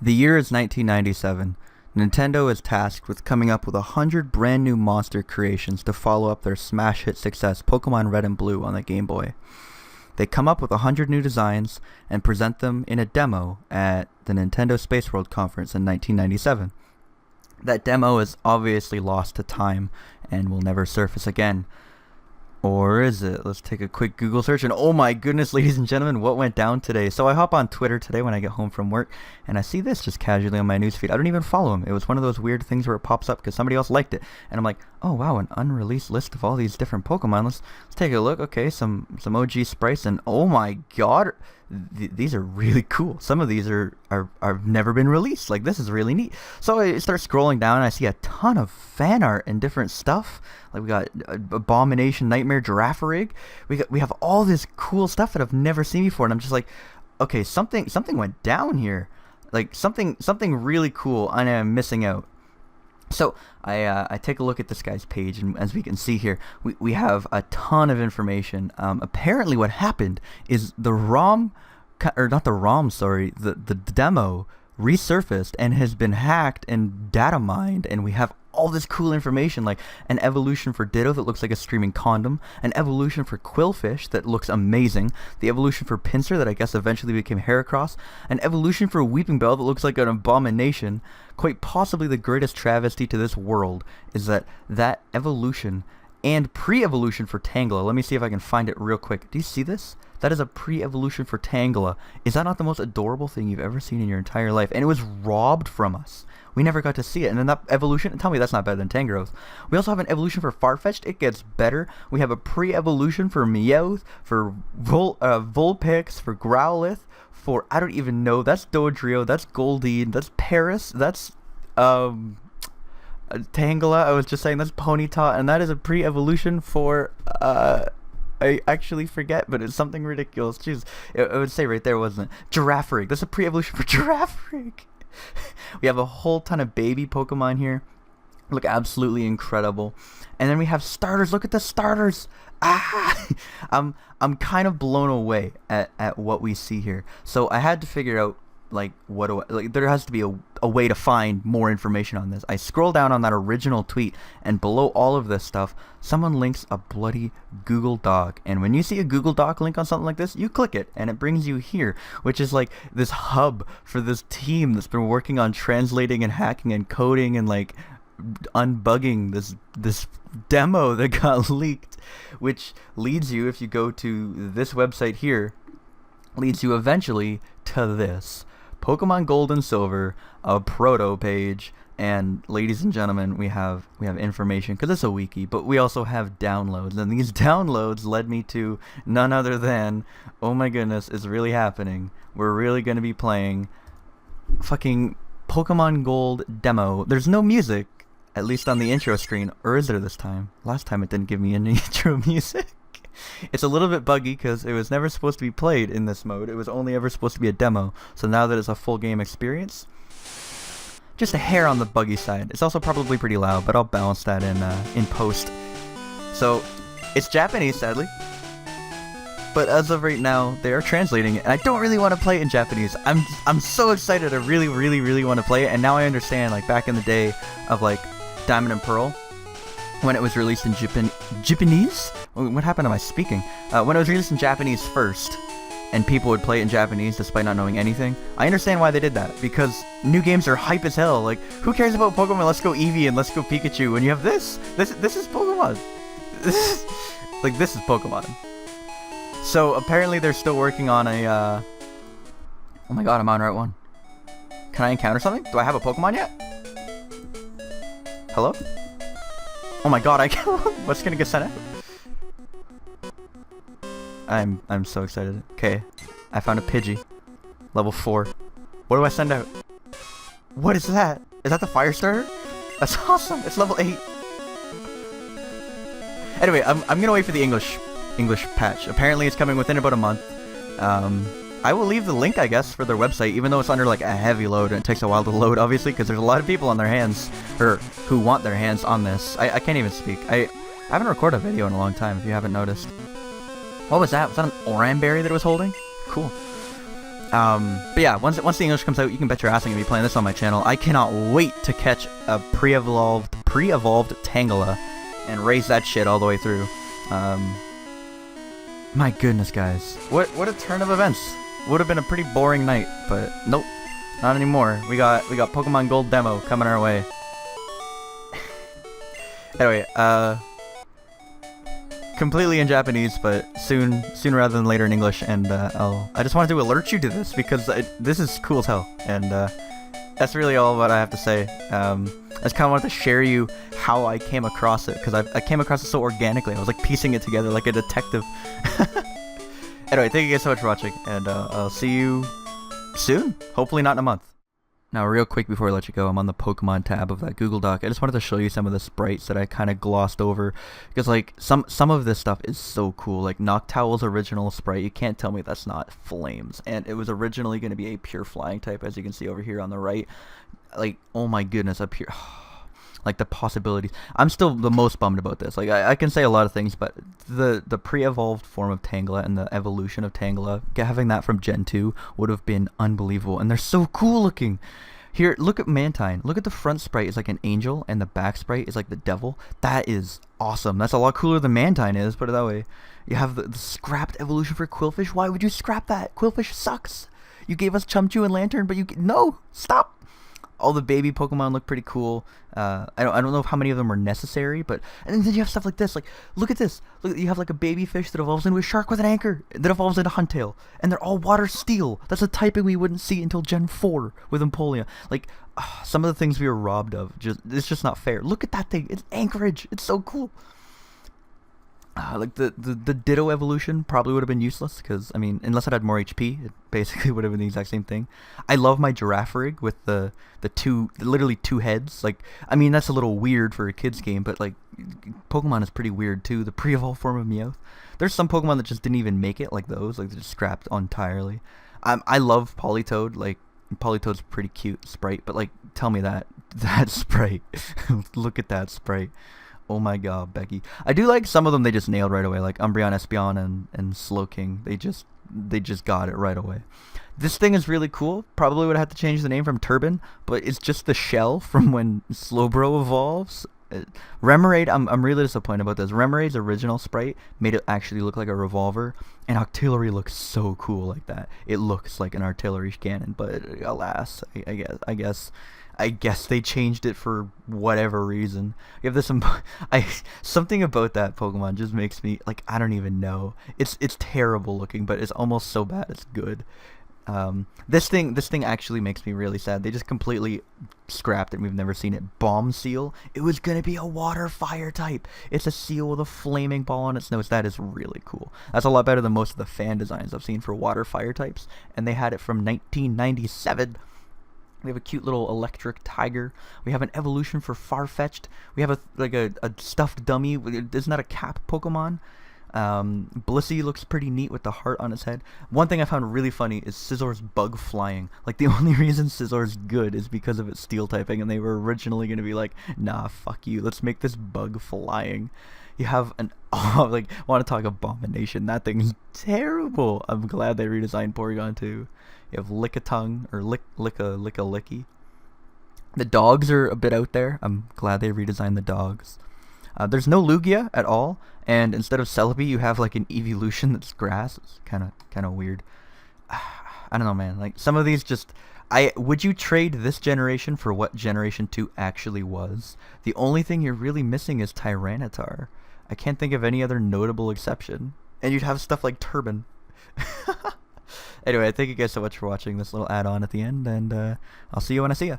The year is 1997. Nintendo is tasked with coming up with 100 brand new monster creations to follow up their smash hit success Pokemon Red and Blue on the Game Boy. They come up with 100 new designs and present them in a demo at the Nintendo Space World Conference in 1997. That demo is obviously lost to time and will never surface again. Or is it? Let's take a quick Google search, and oh my goodness, ladies and gentlemen, what went down today? So I hop on Twitter today when I get home from work, and I see this just casually on my newsfeed. I don't even follow him. It was one of those weird things where it pops up because somebody else liked it, and I'm like, oh wow, an unreleased list of all these different Pokemon. Let's take a look. Okay, some OG sprites, and oh my god, these are really cool. Some of these are never been released. Like, this is really neat. So I start scrolling down and I see a ton of fan art and different stuff. Like, we got Abomination Nightmare Girafarig. We have all this cool stuff that I've never seen before, and I'm just like, okay, something went down here. Like, something really cool, and I'm missing out. So I take a look at this guy's page, and as we can see here, we have a ton of information. Apparently what happened is the ROM, or not the ROM, sorry, the demo resurfaced and has been hacked and data mined, and we have all this cool information, like an evolution for Ditto that looks like a streaming condom, an evolution for Quillfish that looks amazing, the evolution for Pinsir that I guess eventually became Heracross, an evolution for Weeping Bell that looks like an abomination. Quite possibly the greatest travesty to this world is that evolution and pre-evolution for Tangela. Let me see if I can find it real quick. Do you see this? That is a pre-evolution for Tangela. Is that not the most adorable thing you've ever seen in your entire life? And it was robbed from us. We never got to see it. And then that evolution, tell me that's not better than Tangrowth. We also have an evolution for Farfetch'd. It gets better. We have a pre-evolution for Meowth, for Vulpix, for Growlithe, for, I don't even know, that's Dodrio, that's Goldeen, that's Paris, that's Tangela, I was just saying, that's Ponyta, and that is a pre-evolution for, I actually forget, but it's something ridiculous. Jeez, it would say right there, wasn't it? Girafarig, that's a pre-evolution for Girafarig. We have a whole ton of baby Pokemon here. Look absolutely incredible. And then we have starters. Look at the starters. I'm kind of blown away at what we see here. So I had to figure out, like, there has to be a way to find more information on this. I scroll down on that original tweet, and below all of this stuff, someone links a bloody Google Doc. And when you see a Google Doc link on something like this, you click it, and it brings you here, which is like this hub for this team that's been working on translating and hacking and coding and like unbugging this demo that got leaked, which leads you, if you go to this website here, leads you eventually to this Pokemon Gold and Silver, a proto page. And ladies and gentlemen, we have information because it's a wiki, but we also have downloads, and these downloads led me to none other than, oh my goodness, it's really happening. We're really going to be playing fucking Pokemon Gold demo. There's no music, at least on the intro screen, or is there this time? Last time it didn't give me any intro music. It's a little bit buggy because it was never supposed to be played in this mode. It was only ever supposed to be a demo. So now that it's a full game experience, just a hair on the buggy side. It's also probably pretty loud, but I'll balance that in post. So it's Japanese, sadly, but as of right now, they are translating it, and I don't really want to play it in Japanese. I'm so excited. I really want to play it, and now I understand. Like, back in the day of like Diamond and Pearl, when it was released in Japanese? What happened to my speaking? When it was released in Japanese first, and people would play it in Japanese despite not knowing anything, I understand why they did that, because new games are hype as hell. Like, who cares about Pokemon Let's Go Eevee and Let's Go Pikachu when you have this? This is Pokemon. This is Pokemon. So apparently they're still working on a, oh my god, I'm on route 1. Can I encounter something? Do I have a Pokemon yet? Hello? Oh my god, what's gonna get sent out? I'm so excited. Okay, I found a Pidgey. Level 4. What do I send out? What is that? Is that the fire starter? That's awesome. It's level 8. Anyway, I'm gonna wait for the English patch. Apparently it's coming within about a month. I will leave the link, I guess, for their website, even though it's under like a heavy load and it takes a while to load, obviously, because there's a lot of people on their hands, or who want their hands on this. I can't even speak. I haven't recorded a video in a long time, if you haven't noticed. What was that? Was that an Oran berry that it was holding? Cool. But yeah, once the English comes out, you can bet your ass I'm gonna be playing this on my channel. I cannot wait to catch a pre-evolved Tangela and race that shit all the way through. My goodness, guys, what a turn of events. Would have been a pretty boring night, but nope, not anymore. We got Pokemon Gold demo coming our way. Anyway, completely in Japanese, but sooner rather than later in English, and I just wanted to alert you to this because this is cool as hell, and that's really all what I have to say. I just kind of wanted to share you how I came across it, because I came across it so organically. I was like piecing it together like a detective. Anyway, thank you guys so much for watching, and I'll see you soon. Hopefully not in a month. Now, real quick before I let you go, I'm on the Pokemon tab of that Google Doc. I just wanted to show you some of the sprites that I kind of glossed over, because like some of this stuff is so cool. Like Noctowl's original sprite, you can't tell me that's not Flames, and it was originally going to be a pure flying type, as you can see over here on the right. Like, oh my goodness, up here. Like the possibilities. I'm still the most bummed about this. Like I can say a lot of things, but the pre-evolved form of Tangela and the evolution of Tangela, having that from Gen 2 would have been unbelievable, and they're so cool looking. Here, look at Mantine. Look at the front sprite is like an angel, and the back sprite is like the devil. That is awesome. That's a lot cooler than Mantine is, put it that way. You have the scrapped evolution for Quillfish. Why would you scrap that? Quillfish sucks. You gave us Chumchu and Lantern, but no, stop. All the baby Pokemon look pretty cool. I don't know how many of them are necessary, but and then you have stuff like this. Like, look at this. Look, you have like a baby fish that evolves into a shark with an anchor, that evolves into Huntail, and they're all water steel. That's a typing we wouldn't see until Gen 4 with Empoleon. Like, some of the things we were robbed of. It's just not fair. Look at that thing. It's Anchorage. It's so cool. Like the Ditto evolution probably would have been useless, because I mean, unless it had more HP, it basically would have been the exact same thing. I love my Giraffe rig with the literally two heads. Like, I mean, that's a little weird for a kid's game, but like Pokemon is pretty weird too. The pre-evolved form of Meowth. There's some Pokemon that just didn't even make it, like those, like they're just scrapped entirely. I love Politoed. Like, Politoed's a pretty cute sprite, but like, tell me that sprite. Look at that sprite. Oh my god, Becky. I do like some of them they just nailed right away, like Umbreon, Espeon, and Slowking. They just got it right away. This thing is really cool. Probably would have to change the name from Turban, but it's just the shell from when Slowbro evolves. Remoraid, I'm really disappointed about this. Remoraid's original sprite made it actually look like a revolver, and Octillery looks so cool like that. It looks like an artillery cannon, but alas, I guess they changed it for whatever reason. You have this something about that Pokemon just makes me like, I don't even know. It's terrible looking, but it's almost so bad it's good. This thing actually makes me really sad. They just completely scrapped it. We've never seen it. Bomb Seal. It was gonna be a water fire type. It's a seal with a flaming ball on its nose. That is really cool. That's a lot better than most of the fan designs I've seen for water fire types, and they had it from 1997. We have a cute little electric tiger. We have an evolution for Farfetch'd. We have a stuffed dummy. Isn't that a cap Pokemon? Blissey looks pretty neat with the heart on its head. One thing I found really funny is Scizzor's bug flying. Like, the only reason Scizzor's good is because of its steel typing, and they were originally going to be like, nah, fuck you, let's make this bug flying. You have an, like, want to talk Abomination. That thing's terrible. I'm glad they redesigned Porygon too. You have Lickitung, or Licky. The dogs are a bit out there. I'm glad they redesigned the dogs. There's no Lugia at all, and instead of Celebi, you have like an evolution that's grass. It's kind of weird. I don't know, man. Like, some of these just, would you trade this generation for what Generation 2 actually was? The only thing you're really missing is Tyranitar. I can't think of any other notable exception. And you'd have stuff like Turban. Anyway, thank you guys so much for watching this little add-on at the end, and I'll see you when I see ya.